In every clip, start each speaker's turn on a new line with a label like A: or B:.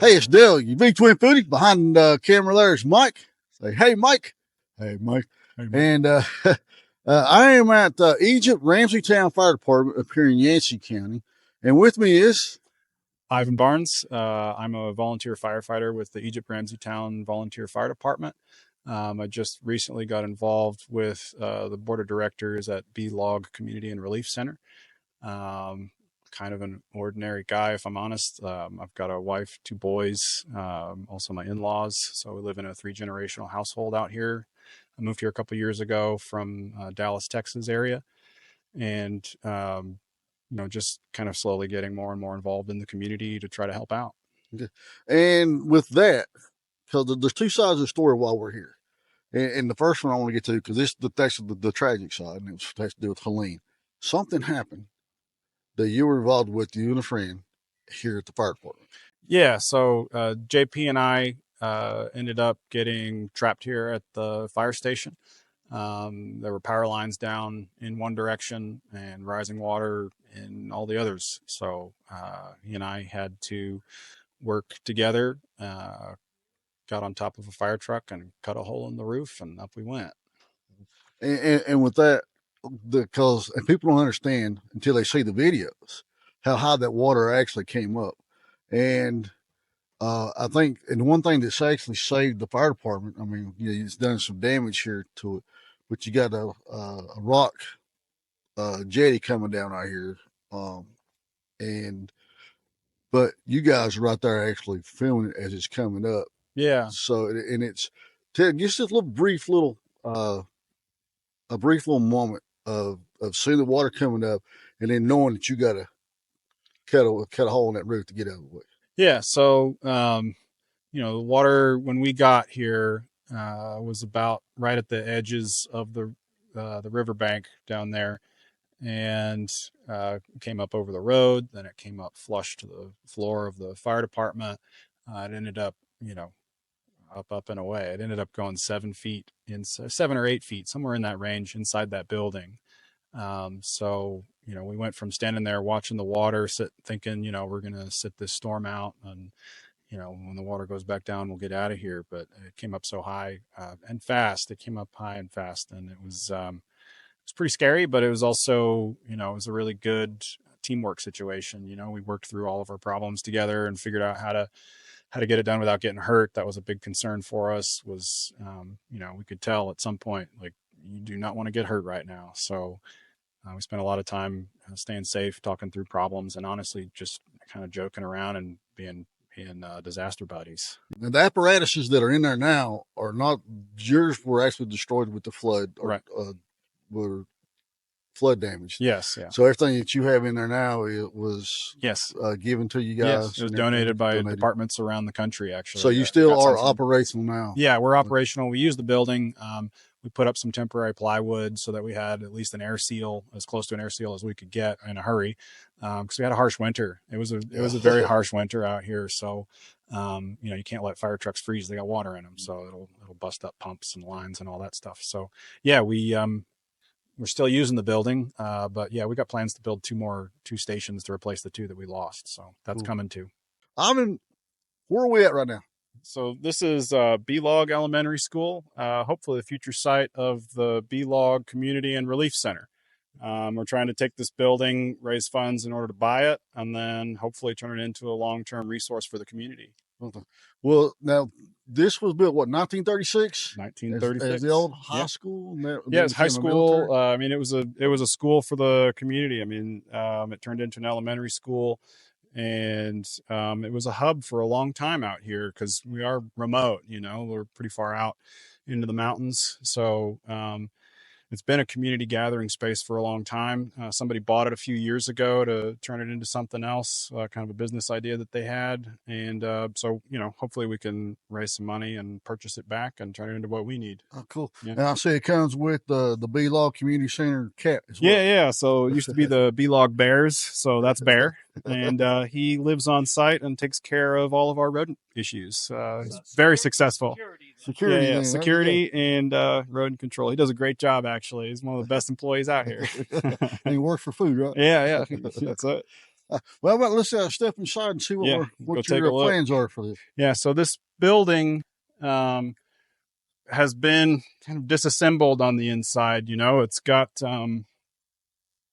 A: Hey, it's Dale. You big twin footy. Behind the camera there is Mike. Say, hey, Mike. Hey, Mike.
B: Hey, Mike.
A: And I am at Egypt Ramseytown Fire Department up here in Yancey County. And with me is
B: Ivan Barnes. I'm a volunteer firefighter with the Egypt Ramseytown Volunteer Fire Department. I just recently got involved with the board of directors at B-Log Community and Relief Center. Kind of an ordinary guy, if I'm honest. I've got a wife, 2 boys, also my in-laws. So we live in a 3-generational household out here. I moved here a couple years ago from Dallas, Texas area. And, just kind of slowly getting more and more involved in the community to try to help out.
A: And with that, because there's 2 sides of the story while we're here. And the first one I want to get to, because that's the tragic side, and it has to do with Helene. Something happened that you were involved with, you and a friend, here at the fire department.
B: Yeah, so JP and I ended up getting trapped here at the fire station. There were power lines down in one direction and rising water in all the others. So he and I had to work together, got on top of a fire truck and cut a hole in the roof, and up we went.
A: And with that, because people don't understand until they see the videos how high that water actually came up. And I think, and one thing that's actually saved the fire department, I mean, it's done some damage here to it, but you got a rock jetty coming down out here. But you guys are right there actually filming it as it's coming up.
B: Yeah.
A: So, and it's just a brief little moment of seeing the water coming up and then knowing that you got to cut a hole in that roof to get out of the way.
B: Yeah. So, the water when we got here was about right at the edges of the riverbank down there, and came up over the road. Then it came up flush to the floor of the fire department. It ended up, up and away. It ended up going 7 or 8 feet, somewhere in that range inside that building. So, we went from standing there watching the water, thinking, we're going to sit this storm out, and, when the water goes back down, we'll get out of here. But it came up so high and fast. It came up high and fast, and it was pretty scary, but it was also, it was a really good teamwork situation. We worked through all of our problems together and figured out how to get it done without getting hurt. That was a big concern for us. Was we could tell at some point, like, you do not want to get hurt right now. So we spent a lot of time staying safe, talking through problems, and honestly just kind of joking around and being disaster buddies.
A: Now, the apparatuses that are in there now are not yours. Were actually destroyed with the flood,
B: right?
A: Were flood damage.
B: Yes. Yeah.
A: So everything that you have in there now, it was given to you guys.
B: Yes, it was donated by departments around the country, actually.
A: So you still are operational now?
B: Yeah, we're operational. We use the building. We put up some temporary plywood so that we had at least an air seal, as close to an air seal as we could get in a hurry, because we had a harsh winter. It was a very harsh winter out here. So, you can't let fire trucks freeze. They got water in them, so it'll bust up pumps and lines and all that stuff. So, yeah, we're still using the building, but yeah, we got plans to build 2 stations to replace the 2 that we lost. So that's coming too.
A: Where are we at right now?
B: So this is B-Log Elementary School, hopefully the future site of the B-Log Community and Relief Center. We're trying to take this building, raise funds in order to buy it, and then hopefully turn it into a long-term resource for the community.
A: Okay. Well, now this was built, 1936?
B: 1936.
A: As the old high school?
B: Yeah, it's high school. It was a school for the community. It turned into an elementary school. And it was a hub for a long time out here because we are remote, we're pretty far out into the mountains. So it's been a community gathering space for a long time. Somebody bought it a few years ago to turn it into something else, kind of a business idea that they had. And so, hopefully we can raise some money and purchase it back and turn it into what we need.
A: Oh, cool. Yeah. And I see it comes with the B-Log Community Center cat as well.
B: Yeah. So it used to be the B-Log Bears. So that's Bear. And he lives on site and takes care of all of our rodent issues. He's very successful. Security and rodent control. He does a great job, actually. He's one of the best employees out here.
A: And he works for food, right?
B: Yeah. That's it.
A: Well, let's step inside and see
B: Yeah, go
A: what
B: take
A: your
B: a look.
A: plans are for this.
B: Yeah, so this building um, has been kind of disassembled on the inside. It's got a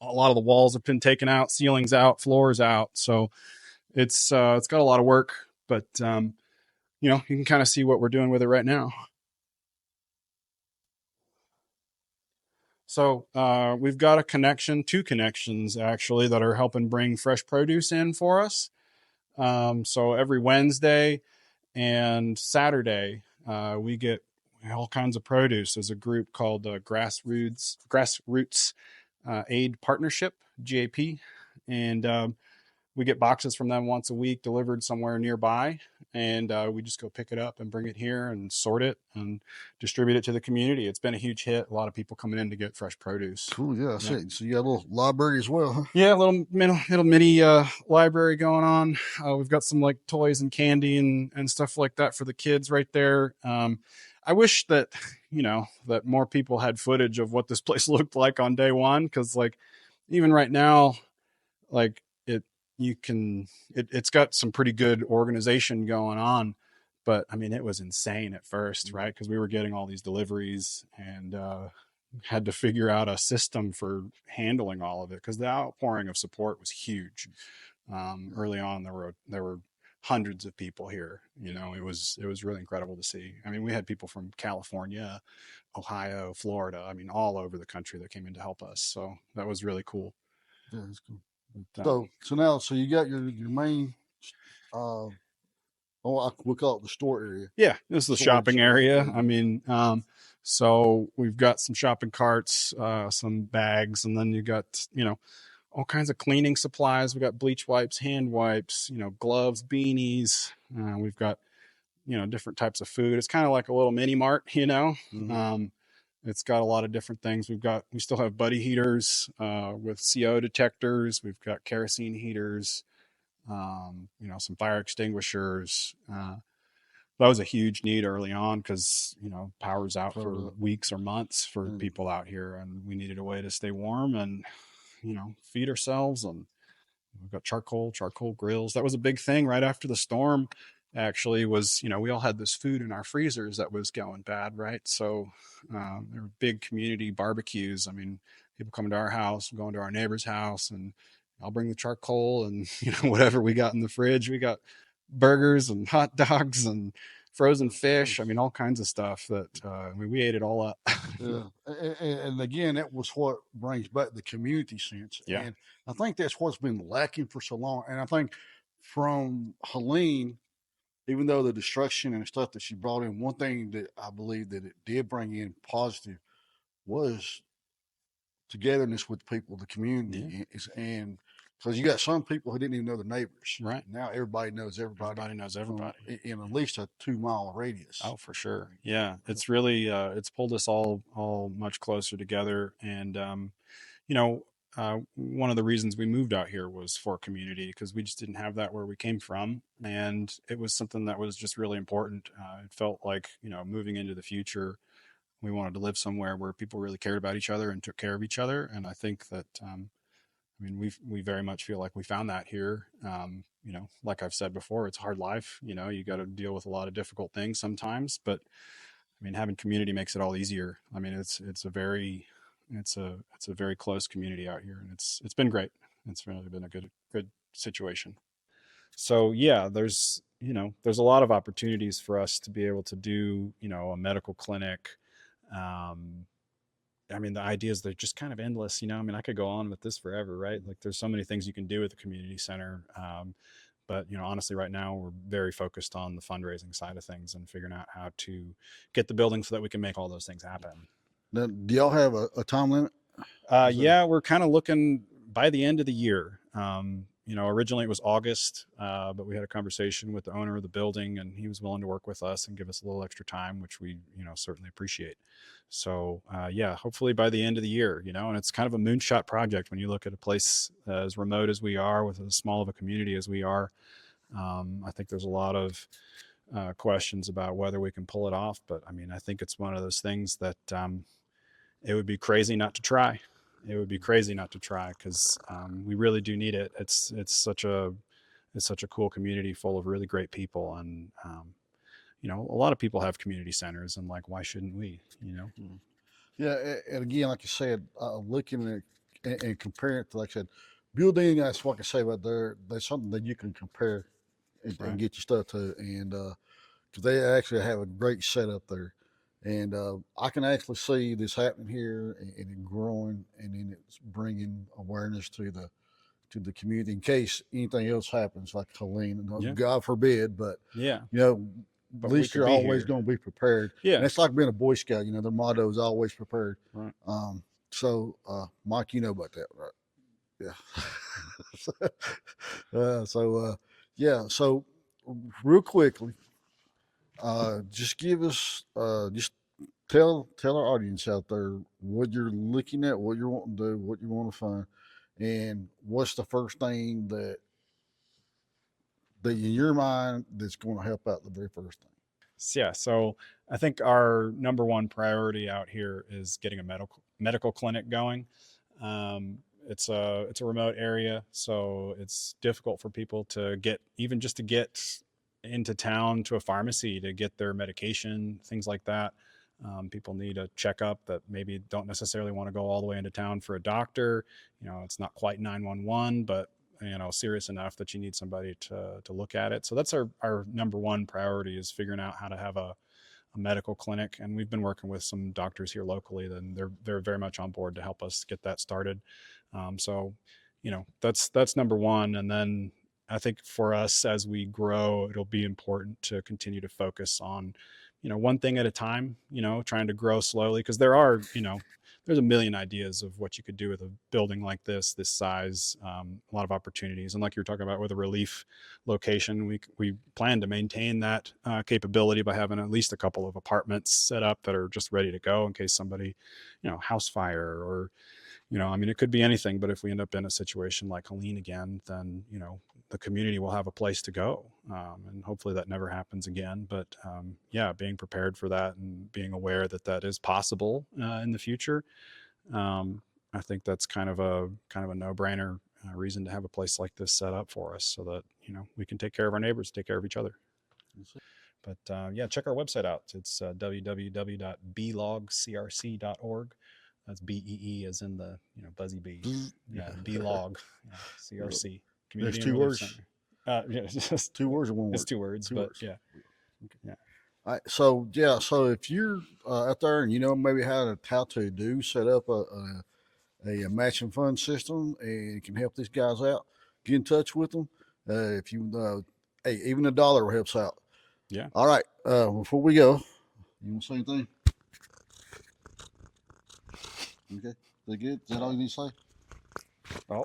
B: lot of the walls have been taken out, ceilings out, floors out. So it's got a lot of work, but you can kind of see what we're doing with it right now. So we've got two connections actually that are helping bring fresh produce in for us. So every Wednesday and Saturday, we get all kinds of produce. There's a group called Grassroots Aid Partnership (GAP), and we get boxes from them once a week delivered somewhere nearby, and we just go pick it up and bring it here and sort it and distribute it to the community. It's been a huge hit. A lot of people coming in to get fresh produce.
A: Cool. Yeah, I
B: Yeah.
A: see. So you got a little library as well, huh?
B: Yeah, a little mini library going on. We've got some like toys and candy and stuff like that for the kids right there. I wish that that more people had footage of what this place looked like on day one, because like even right now, like it's got some pretty good organization going on, but I mean it was insane at first, right? Because we were getting all these deliveries and had to figure out a system for handling all of it, because the outpouring of support was huge. Early on, there were hundreds of people here. It was really incredible to see. I mean, we had people from California, Ohio, Florida. I mean, all over the country that came in to help us. So that was really cool.
A: Yeah, that's cool.
B: But,
A: So now, so you got your main, we call it the store area.
B: yeah, this is the shopping area. I mean, so we've got some shopping carts, some bags, and then you got all kinds of cleaning supplies. We got bleach wipes, hand wipes, gloves, beanies. We've got different types of food. It's kind of like a little mini mart. It's got a lot of different things. We still have buddy heaters with CO detectors. We've got kerosene heaters. Some fire extinguishers. That was a huge need early on because power's out for weeks or months for people out here, and we needed a way to stay warm and feed ourselves. And we've got charcoal grills. That was a big thing right after the storm. Actually, was we all had this food in our freezers that was going bad, right? So there were big community barbecues. I mean, people coming to our house, going to our neighbor's house, and I'll bring the charcoal and whatever we got in the fridge. We got burgers and hot dogs and frozen fish. I mean, all kinds of stuff that we ate it all up.
A: Yeah, and again, that was what brings back the community sense.
B: Yeah.
A: And I think that's what's been lacking for so long. And I think from Helene, even though the destruction and stuff that she brought in, one thing that I believe that it did bring in positive was togetherness with people, the community. Yeah. And because you got some people who didn't even know their neighbors.
B: Right.
A: Now everybody knows everybody.
B: Everybody knows everybody.
A: In at least a 2-mile radius.
B: Oh, for sure. Yeah. It's really, it's pulled us all much closer together. And, one of the reasons we moved out here was for community, because we just didn't have that where we came from. And it was something that was just really important. It felt like, moving into the future, we wanted to live somewhere where people really cared about each other and took care of each other. And I think that, we very much feel like we found that here. Like I've said before, it's a hard life. You got to deal with a lot of difficult things sometimes, but I mean, having community makes it all easier. I mean, it's a very close community out here, and it's been great. It's really been a good situation. So yeah, there's a lot of opportunities for us to be able to do, a medical clinic. I mean, the ideas, they're just kind of endless, I mean, I could go on with this forever, right? Like there's so many things you can do at the community center. But, honestly, right now we're very focused on the fundraising side of things and figuring out how to get the building so that we can make all those things happen.
A: Now, do y'all have a time limit?
B: Yeah, we're kind of looking by the end of the year. Originally it was August, but we had a conversation with the owner of the building, and he was willing to work with us and give us a little extra time, which we, certainly appreciate. So, yeah, hopefully by the end of the year, and it's kind of a moonshot project when you look at a place as remote as we are, with as small of a community as we are. I think there's a lot of questions about whether we can pull it off, but I mean, I think it's one of those things that it would be crazy not to try. it would be crazy not to try, because we really do need it. It's such a cool community full of really great people, and a lot of people have community centers, and like, why shouldn't we?
A: Yeah, and again, like you said, looking at and comparing it to, like I said, building. That's what I can say about there. There's something that you can compare and
B: Right.
A: get your stuff to, and because they actually have a great setup there, and I can actually see this happening here and it growing, and then it's bringing awareness to the community in case anything else happens, like Helene.
B: Yeah.
A: God forbid, but
B: Yeah.
A: at
B: But we
A: least
B: could
A: you're
B: be
A: always
B: here.
A: going to be prepared.
B: Yeah.
A: And it's like being a Boy Scout. Their motto is always prepared.
B: Right.
A: So, Mike, you know about that, right? Yeah. Yeah. So, real quickly, just give us, just tell our audience out there what you're looking at, what you're wanting to do, what you want to find, and what's the first thing that in your mind that's going to help out the very first thing.
B: Yeah. So I think our number one priority out here is getting a medical clinic going. It's a remote area, so it's difficult for people to get into town to a pharmacy to get their medication, things like that. People need a checkup that maybe don't necessarily want to go all the way into town for a doctor. It's not quite 911, but serious enough that you need somebody to look at it. So that's our number one priority, is figuring out how to have a medical clinic. And we've been working with some doctors here locally, then they're very much on board to help us get that started. So that's number one. And then I think for us, as we grow, it'll be important to continue to focus on one thing at a time, trying to grow slowly, because there's a million ideas of what you could do with a building like this size, a lot of opportunities. And like you were talking about with a relief location, we plan to maintain that capability by having at least a couple of apartments set up that are just ready to go in case somebody, house fire, or it could be anything. But if we end up in a situation like Helene again, then the community will have a place to go, and hopefully that never happens again. But being prepared for that and being aware that that is possible in the future, I think that's kind of a no-brainer reason to have a place like this set up for us, so that we can take care of our neighbors, take care of each other. But check our website out. It's www.blogcrc.org. That's BEE as in the buzzy bees. Yeah, blog CRC.
A: There's two words.
B: Just
A: 2 words or 1 word.
B: It's 2 words, but yeah.
A: Okay. Yeah. All right. So if you're out there and maybe how to do set up a matching fund system and can help these guys out, get in touch with them. If you hey, even $1 helps out.
B: Yeah.
A: All right. Before we go, you want to say anything? Okay. Is that good? Is that all you need to say?
B: Oh.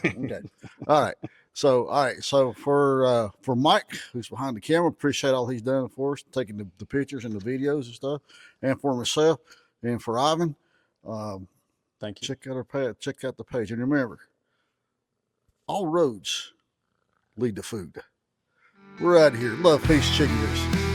A: Okay. All right. So for Mike, who's behind the camera, appreciate all he's done for us, taking the pictures and the videos and stuff, and for myself, and for Ivan.
B: Thank you.
A: Check out the page, and remember, all roads lead to food. We're out of here. Love, peace, chicken grease.